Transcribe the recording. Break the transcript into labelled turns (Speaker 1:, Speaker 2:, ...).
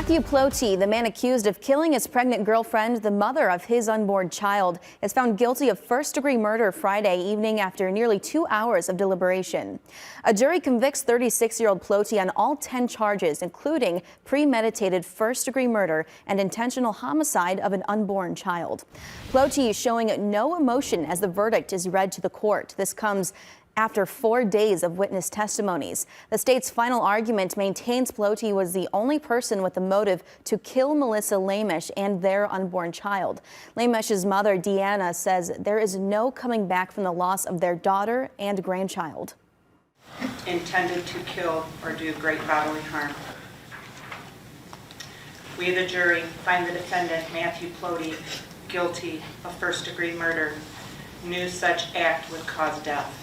Speaker 1: Matthew Ploti, the man accused of killing his pregnant girlfriend, the mother of his unborn child, is found guilty of first-degree murder Friday evening after nearly 2 hours of deliberation. A jury convicts 36-year-old Ploti on all 10 charges, including premeditated first-degree murder and intentional homicide of an unborn child. Ploti is showing no emotion as the verdict is read to the court. This comes after 4 days of witness testimonies. The state's final argument maintains Ploti was the only person with the motive to kill Melissa Lamish and their unborn child. Lamish's mother, Deanna, says there is no coming back from the loss of their daughter and grandchild.
Speaker 2: Intended to kill or do great bodily harm. We, the jury, find the defendant, Matthew Ploti, guilty of first-degree murder. Knew such act would cause death.